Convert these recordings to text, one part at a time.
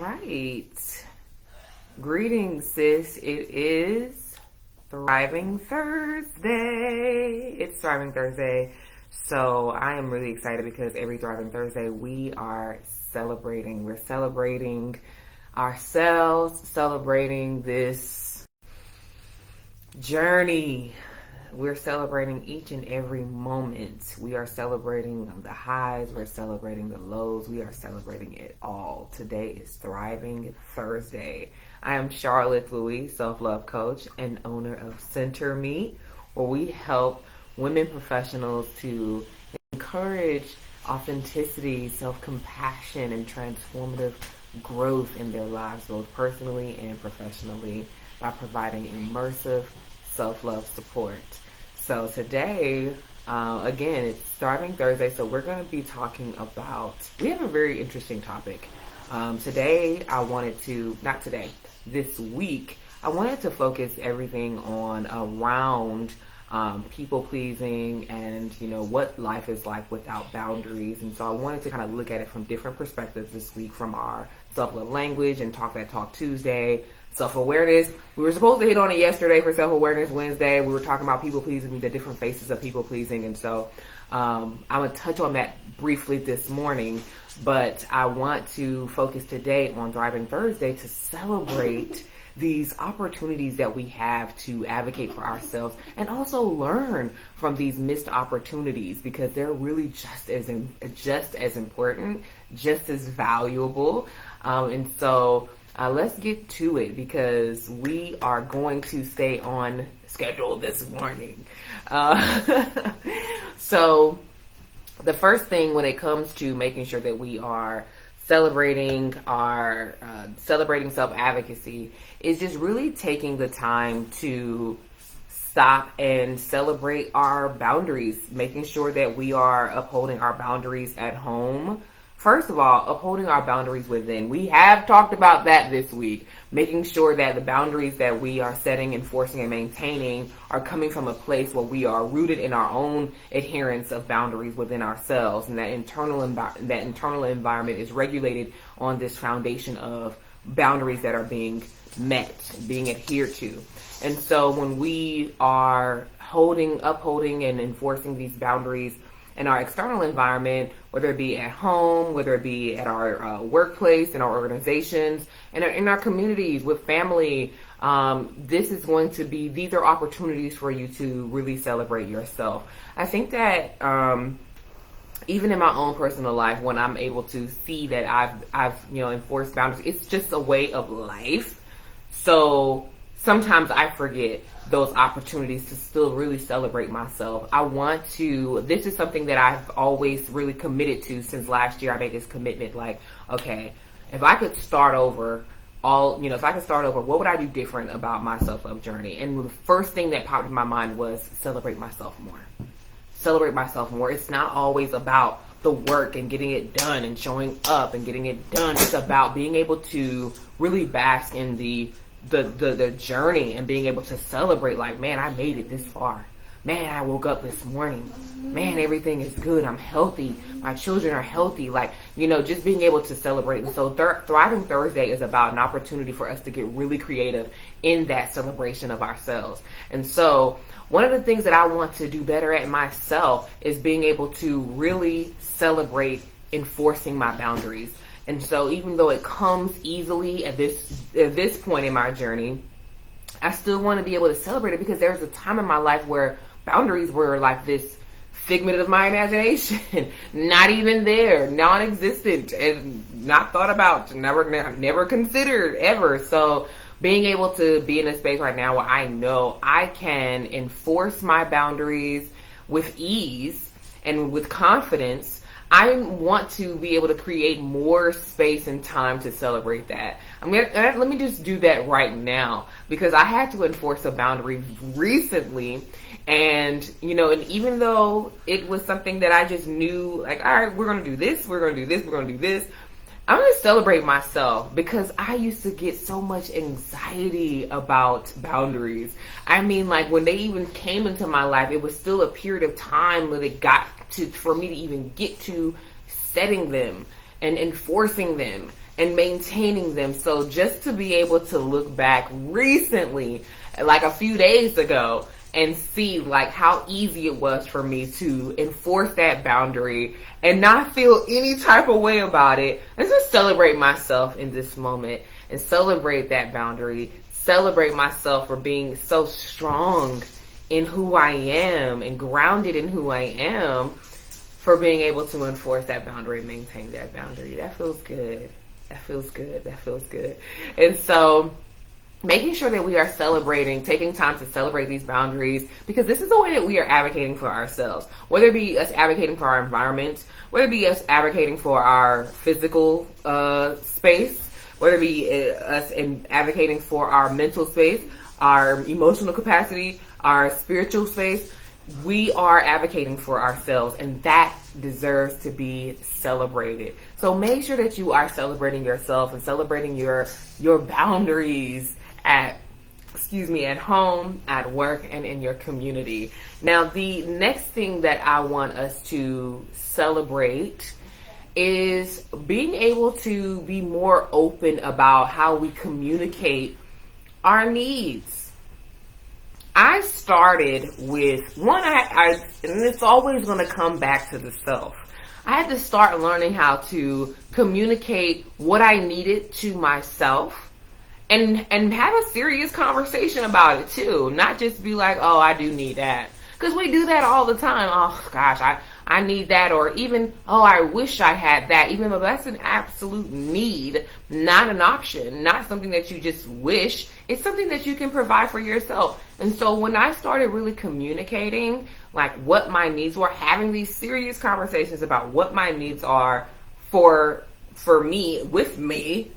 right. Greetings, sis. It is Thriving Thursday. It's Thriving Thursday. So I am really excited because every Thriving Thursday we are celebrating. We're celebrating ourselves, celebrating this journey. We're celebrating each and every moment. We are celebrating the highs. We're celebrating the lows. We are celebrating it all. Today is Thriving Thursday. I am Charlotte Louis, self-love coach and owner of Center Me, where we help women professionals to encourage authenticity, self-compassion, and transformative growth in their lives, both personally and professionally, by providing immersive self-love support. So today, again, it's Thriving Thursday, so we're going to be talking about, we have a very interesting topic. This week, I wanted to focus everything on around people pleasing and, what life is like without boundaries. And so I wanted to kind of look at it from different perspectives this week, from our self-love language and Talk That Talk Tuesday, self-awareness. We were supposed to hit on it yesterday for Self-Awareness Wednesday. We were talking about people pleasing, the different faces of people pleasing. And so I'm going to touch on that briefly this morning, but I want to focus today on Thriving Thursday to celebrate these opportunities that we have to advocate for ourselves and also learn from these missed opportunities, because they're really just as important, just as valuable. And so let's get to it, because we are going to stay on schedule this morning. So the first thing when it comes to making sure that we are celebrating self-advocacy is just really taking the time to stop and celebrate our boundaries, making sure that we are upholding our boundaries at home. First of all, upholding our boundaries within. We have talked about that this week, making sure that the boundaries that we are setting, enforcing, and maintaining are coming from a place where we are rooted in our own adherence of boundaries within ourselves, and that internal environment is regulated on this foundation of boundaries that are being met, being adhered to. And so when we are upholding and enforcing these boundaries in our external environment, whether it be at home, whether it be at our workplace, in our organizations, and in our communities, with family, these are opportunities for you to really celebrate yourself. I think that even in my own personal life, when I'm able to see that I've enforced boundaries, it's just a way of life. So sometimes I forget those opportunities to still really celebrate myself. This is something that I've always really committed to since last year. I made this commitment, like, okay, if I could start over, what would I do different about my self-love journey? And the first thing that popped in my mind was celebrate myself more. Celebrate myself more. It's not always about the work and getting it done and showing up and getting it done. It's about being able to really bask in the journey and being able to celebrate, like, man, I made it this far. Man, I woke up this morning. Man, everything is good. I'm healthy. My children are healthy. Just being able to celebrate. And so Thriving Thursday is about an opportunity for us to get really creative in that celebration of ourselves. And so one of the things that I want to do better at myself is being able to really celebrate enforcing my boundaries. And so even though it comes easily at this point in my journey, I still want to be able to celebrate it, because there was a time in my life where boundaries were like this figment of my imagination, not even there, non-existent, and not thought about, never considered ever. So being able to be in a space right now where I know I can enforce my boundaries with ease and with confidence, I want to be able to create more space and time to celebrate that. Let me just do that right now, because I had to enforce a boundary recently, and even though it was something that I just knew, like, all right, we're going to do this, we're going to do this, we're going to do this, I'm going to celebrate myself, because I used to get so much anxiety about boundaries. I mean, like, when they even came into my life, it was still a period of time when it got for me to even get to setting them and enforcing them and maintaining them. So just to be able to look back recently, like a few days ago, and see like how easy it was for me to enforce that boundary and not feel any type of way about it. Let's just celebrate myself in this moment and celebrate that boundary. Celebrate myself for being so strong in who I am and grounded in who I am, for being able to enforce that boundary and maintain that boundary. That feels good. That feels good. That feels good. And so making sure that we are celebrating, taking time to celebrate these boundaries, because this is the way that we are advocating for ourselves. Whether it be us advocating for our environment, whether it be us advocating for our physical space, whether it be us advocating for our mental space, our emotional capacity, our spiritual space, we are advocating for ourselves, and that deserves to be celebrated. So make sure that you are celebrating yourself and celebrating your boundaries at home, at work, and in your community. Now, the next thing that I want us to celebrate is being able to be more open about how we communicate our needs. I started with one, and it's always going to come back to the self. I had to start learning how to communicate what I needed to myself, and have a serious conversation about it too. Not just be like, oh, I do need that. Because we do that all the time. Oh gosh, I need that. Or even, oh, I wish I had that. Even though that's an absolute need, not an option, not something that you just wish. It's something that you can provide for yourself. And so when I started really communicating like what my needs were, having these serious conversations about what my needs are for me, with me,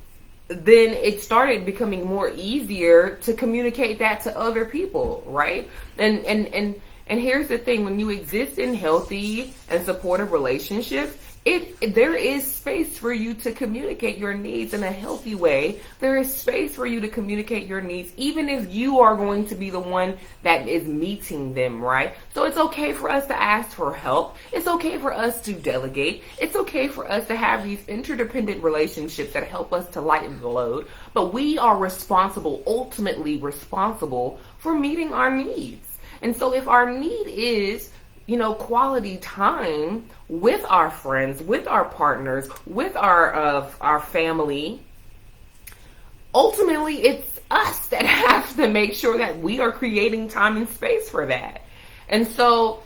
then it started becoming more easier to communicate that to other people, right? And here's the thing: when you exist in healthy and supportive relationships, there is space for you to communicate your needs in a healthy way. There is space for you to communicate your needs, even if you are going to be the one that is meeting them, right? So it's okay for us to ask for help. It's okay for us to delegate. It's okay for us to have these interdependent relationships that help us to lighten the load. But we are ultimately responsible for meeting our needs. And so if our need is, quality time with our friends, with our partners, with our family, ultimately it's us that have to make sure that we are creating time and space for that. And so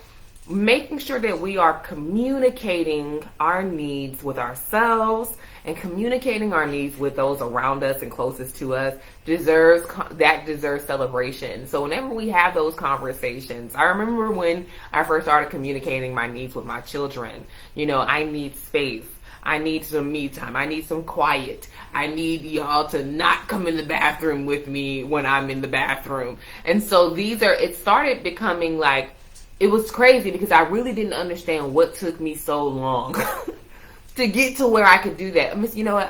making sure that we are communicating our needs with ourselves and communicating our needs with those around us and closest to us deserves celebration. So whenever we have those conversations, I remember when I first started communicating my needs with my children. I need space. I need some me time. I need some quiet. I need y'all to not come in the bathroom with me when I'm in the bathroom. And so it started becoming like, it was crazy because I really didn't understand what took me so long to get to where I could do that. You know what?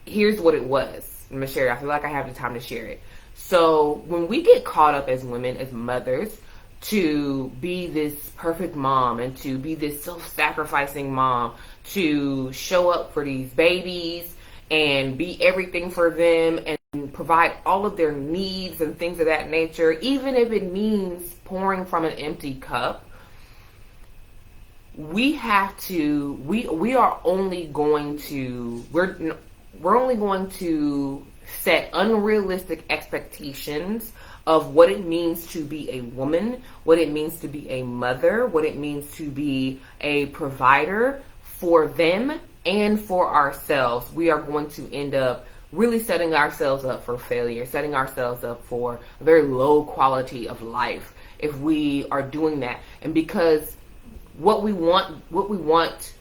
Here's what it was. I'm going to share it. I feel like I have the time to share it. So when we get caught up as women, as mothers, to be this perfect mom and to be this self-sacrificing mom, to show up for these babies and be everything for them and provide all of their needs and things of that nature, even if it means pouring from an empty cup, we're only going to set unrealistic expectations of what it means to be a woman, what it means to be a mother, what it means to be a provider for them and for ourselves. We are going to end up really setting ourselves up for failure, setting ourselves up for a very low quality of life if we are doing that. And because what we want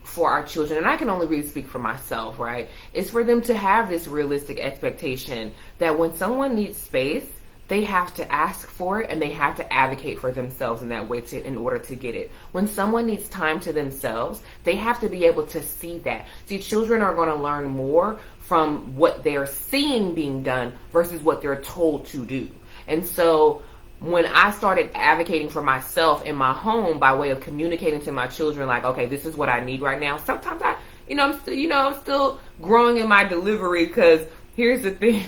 for our children, and I can only really speak for myself, right, is for them to have this realistic expectation that when someone needs space, they have to ask for it and they have to advocate for themselves in that way in order to get it. When someone needs time to themselves, they have to be able to see that. See, children are going to learn more from what they're seeing being done versus what they're told to do. And so when I started advocating for myself in my home by way of communicating to my children, like, okay, this is what I need right now. Sometimes I'm still growing in my delivery, because here's the thing.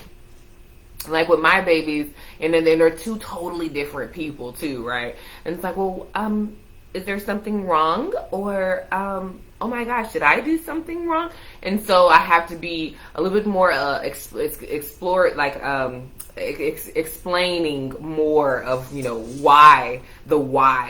Like with my babies, and then they're two totally different people too, right? And it's like, well, is there something wrong? Or, oh my gosh, did I do something wrong? And so I have to be a little bit more explaining more of, why,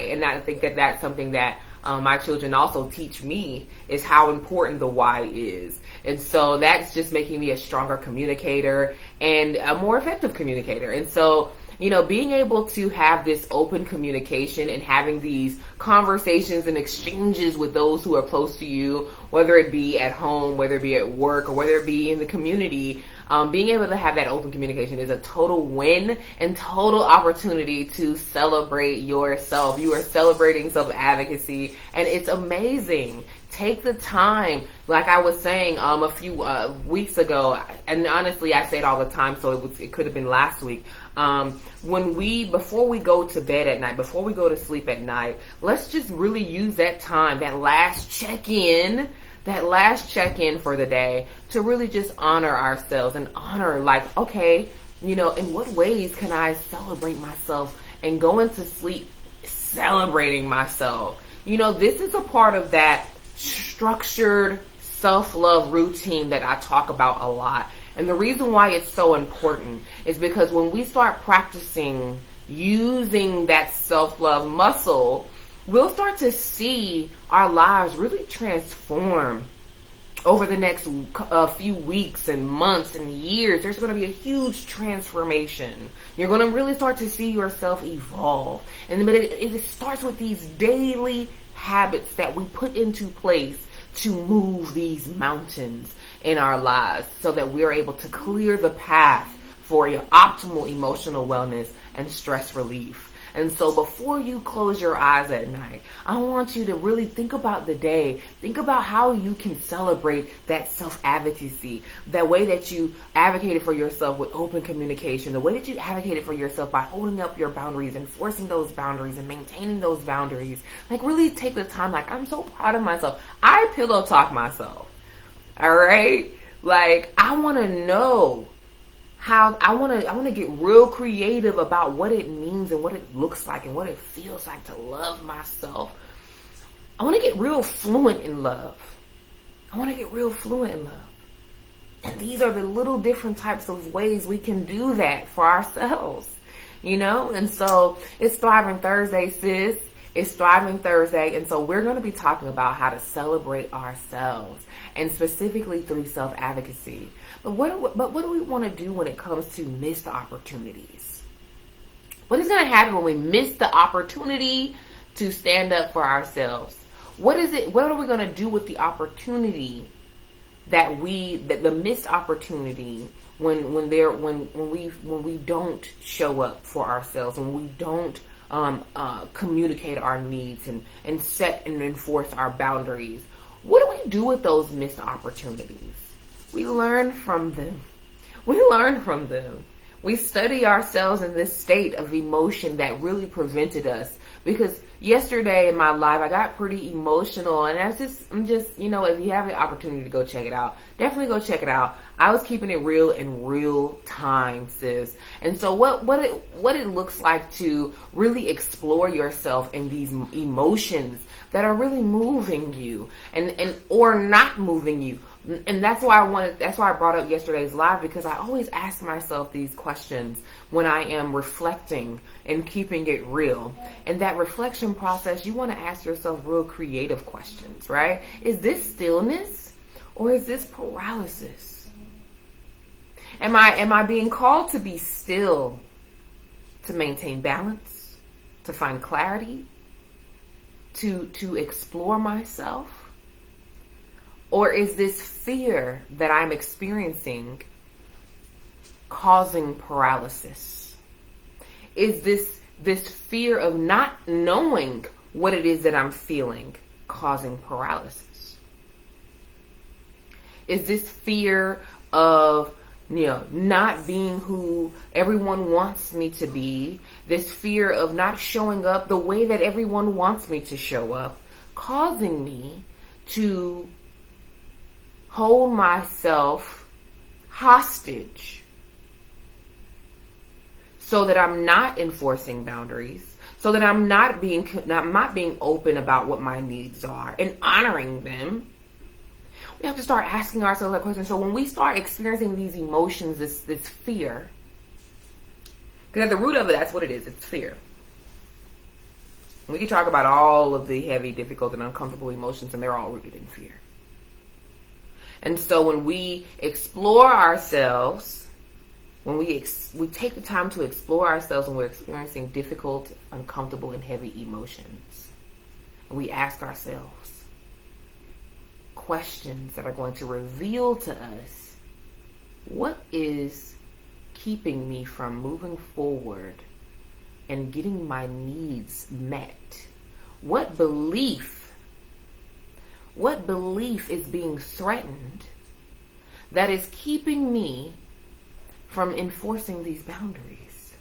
and I think that that's something that my children also teach me, is how important the why is. And so that's just making me a stronger communicator and a more effective communicator. And so, being able to have this open communication and having these conversations and exchanges with those who are close to you, whether it be at home, whether it be at work, or whether it be in the community, being able to have that open communication is a total win and total opportunity to celebrate yourself. You are celebrating self-advocacy, and it's amazing. Take the time, like I was saying a few weeks ago, and honestly, I say it all the time, so it could have been last week. Before we go to bed at night, before we go to sleep at night, let's just really use that time, that last check-in for the day, to really just honor ourselves and honor, like, okay, in what ways can I celebrate myself and go into sleep celebrating myself? This is a part of that structured self-love routine that I talk about a lot. And the reason why it's so important is because when we start practicing using that self-love muscle, we'll start to see our lives really transform over the next few weeks and months and years. There's going to be a huge transformation. You're going to really start to see yourself evolve. But it starts with these daily habits that we put into place to move these mountains in our lives, so that we are able to clear the path for your optimal emotional wellness and stress relief. And so before you close your eyes at night, I want you to really think about the day. Think about how you can celebrate that self-advocacy, that way that you advocated for yourself with open communication, the way that you advocated for yourself by holding up your boundaries, enforcing those boundaries, and maintaining those boundaries. Like, really take the time. Like, I'm so proud of myself. I pillow talk myself. All right? Like, I want to know how I want to get real creative about what it means and what it looks like and what it feels like to love myself. I want to get real fluent in love. And these are the little different types of ways we can do that for ourselves, And so it's Thriving Thursday, sis. It's Thriving Thursday, and so we're going to be talking about how to celebrate ourselves, and specifically through self-advocacy. But what do we want to do when it comes to missed opportunities? What is going to happen when we miss the opportunity to stand up for ourselves? What are we going to do with the opportunity the missed opportunity when we don't show up for ourselves, when we don't communicate our needs and set and enforce our boundaries? What do we do with those missed opportunities? We learn from them. We study ourselves in this state of emotion that really prevented us. Because yesterday in my life, I got pretty emotional, and I'm just, if you have the opportunity to go check it out, definitely go check it out. I was keeping it real in real time, sis. And so what it looks like to really explore yourself in these emotions that are really moving you and or not moving you. And that's why I brought up yesterday's live, because I always ask myself these questions when I am reflecting and keeping it real. And that reflection process, you want to ask yourself real creative questions, right? Is this stillness or is this paralysis? Am I being called to be still, to maintain balance, to find clarity, to explore myself? Or is this fear that I'm experiencing causing paralysis? Is this fear of not knowing what it is that I'm feeling causing paralysis? Is this fear of not being who everyone wants me to be, this fear of not showing up the way that everyone wants me to show up, causing me to hold myself hostage so that I'm not enforcing boundaries, so that I'm not being open about what my needs are and honoring them. We have to start asking ourselves that question. So when we start experiencing these emotions, this fear, because at the root of it, that's what it is. It's fear. We can talk about all of the heavy, difficult, and uncomfortable emotions, and they're all rooted in fear. And so when we explore ourselves, when we take the time to explore ourselves when we're experiencing difficult, uncomfortable, and heavy emotions, and we ask ourselves questions that are going to reveal to us what is keeping me from moving forward and getting my needs met. What belief is being threatened that is keeping me from enforcing these boundaries?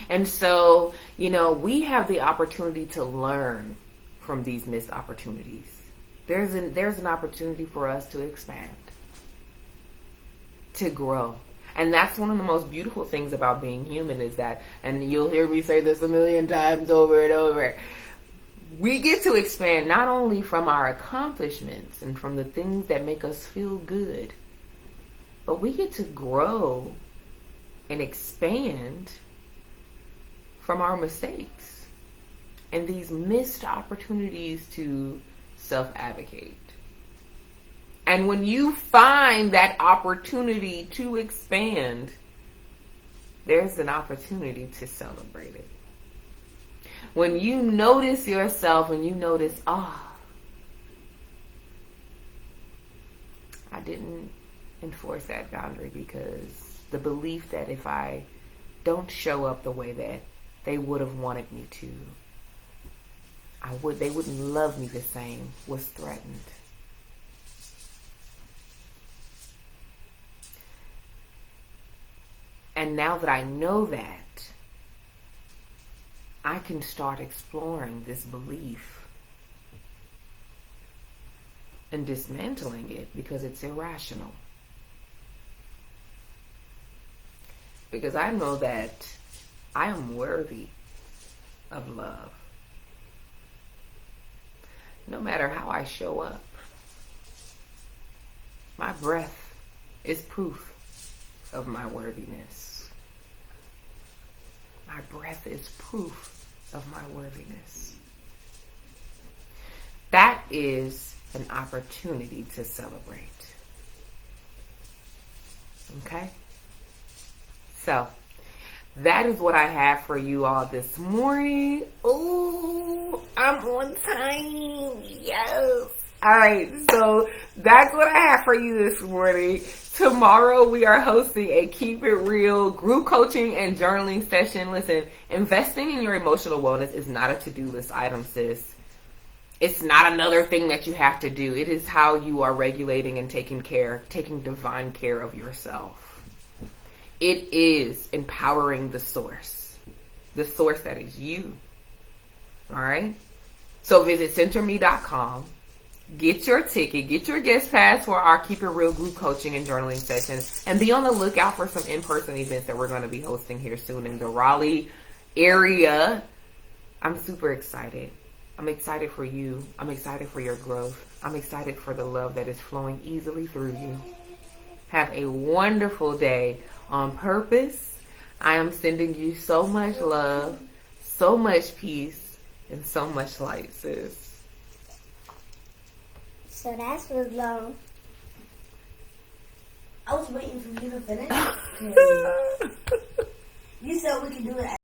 And so, we have the opportunity to learn from these missed opportunities. There's an opportunity for us to expand, to grow. And that's one of the most beautiful things about being human is that, and you'll hear me say this a million times over and over, we get to expand not only from our accomplishments and from the things that make us feel good, but we get to grow and expand from our mistakes and these missed opportunities to self-advocate. And when you find that opportunity to expand, there's an opportunity to celebrate it. When you notice yourself and you notice, I didn't enforce that boundary because the belief that if I don't show up the way that they would have wanted me to, they wouldn't love me the same, was threatened. And now that I know that, I can start exploring this belief and dismantling it because it's irrational. Because I know that I am worthy of love. No matter how I show up, my breath is proof of my worthiness. My breath is proof of my worthiness. That is an opportunity to celebrate. Okay? So, that is what I have for you all this morning. Ooh, I'm on time. Yes. All right, so that's what I have for you this morning. Tomorrow we are hosting a Keep It Real group coaching and journaling session. Listen, investing in your emotional wellness is not a to-do list item, sis. It's not another thing that you have to do. It is how you are regulating and taking divine care of yourself. It is empowering the source that is you. All right? So visit centerme.com. Get your ticket, get your guest pass for our Keep It Real group coaching and journaling sessions, and be on the lookout for some in-person events that we're going to be hosting here soon in the Raleigh area. I'm super excited. I'm excited for you. I'm excited for your growth. I'm excited for the love that is flowing easily through you. Have a wonderful day on purpose. I am sending you so much love, so much peace, and so much light, sis. So that was long. I was waiting for you to finish. You said we could do it.